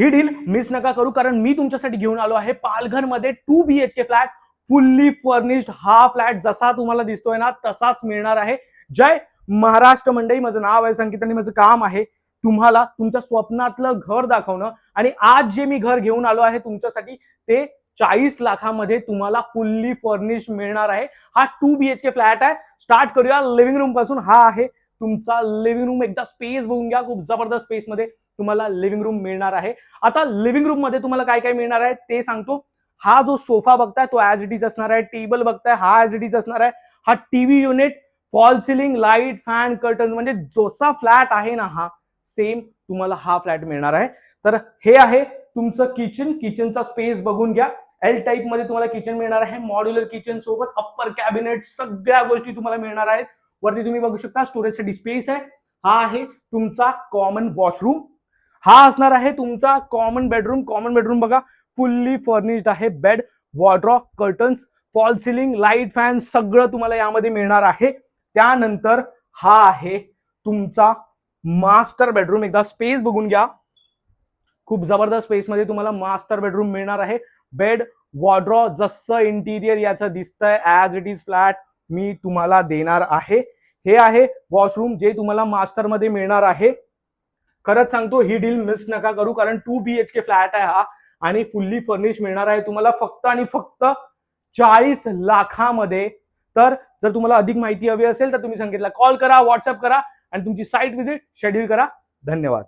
ही deal miss नका करू, कारण मी तुमच्यासाठी घेऊन आलो आहे पालघरमध्ये 2 BHK फ्लॅट, फुल्ली फर्निश्ड. हा फ्लॅट जसा तुम्हाला दिसतोय ना तसाच मिळणार आहे. जय महाराष्ट्र मंडळी, माझं नाव आहे संकेत आणि माझं काम आहे तुम्हाला तुमच्या स्वप्नातलं घर दाखवणं. आणि आज जे मी घर घेऊन आलो आहे तुमच्यासाठी ते 40 लाखामध्ये तुम्हाला फुल्ली फर्निश मिळणार आहे. हा 2 BHK फ्लॅट आहे. स्टार्ट करूया लिव्हिंग रूम पासून. हा आहे तुमचा लिव्हिंग रूम. एकदा स्पेस बघून घ्या, खूप जबरदस्त स्पेस मध्ये तुम्हाला लिव्हिंग रूम मिळणार आहे. आता लिव्हिंग रूम मध्ये तुम्हाला काय काय मिळणार आहे ते सांगतो. हा जो सोफा बघताय तो ऍज इट इज असणार आहे. टेबल बघताय हा ऍज इट इज असणार आहे. हा TV unit, fall ceiling, light, fan, curtain, म्हणजे जसा फ्लॅट आहे ना हा सेम तुम्हाला हा फ्लॅट मिळणार आहे. तर हे आहे तुमचं किचन. किचनचा स्पेस बघून घ्या. एल टाईप मध्ये तुम्हाला किचन मिळणार आहे. मॉड्युलर किचन सोबत अप्पर कॅबिनेट, सगळ्या गोष्टी तुम्हाला मिळणार आहेत. वरती तुम्ही बघू शकता स्टोरेजसाठी स्पेस आहे. हा आहे तुमचा कॉमन वॉशरूम. हा असणार आहे तुमचा कॉमन बेडरूम. कॉमन बेडरूम बघा फुल्ली फर्निश्ड आहे. Bed, wardrobe, curtains, fall ceiling, light, fan सगळं तुम्हाला यामध्ये मिळणार आहे. त्यानंतर हा आहे तुमचा मास्टर बेडरूम. एकदा स्पेस बघून घ्या, खूप जबरदस्त स्पेस मध्ये तुम्हाला मास्टर बेडरूम मिळणार आहे. बेड, वॉर्डरोब, जसं इंटिरियर याचं दिसतंय ऍज इट इज फ्लॅट मी तुम्हाला देणार आहे. हे आहे वॉशरूम जे तुम्हाला मास्टर मध्ये मिळणार आहे. खरंच सांगतो ही डील मिस नका करू, कारण 2 BHK फ्लॅट आहे हा आणि फुल्ली फर्निश मिळणार आहे तुम्हाला फक्त आणि फक्त 40 लाखामध्ये. तर जर तुम्हाला अधिक माहिती हवी असेल तर तुम्ही संकेतला कॉल करा, व्हॉट्सअप करा आणि तुमची साईट व्हिजिट शेड्यूल करा. धन्यवाद.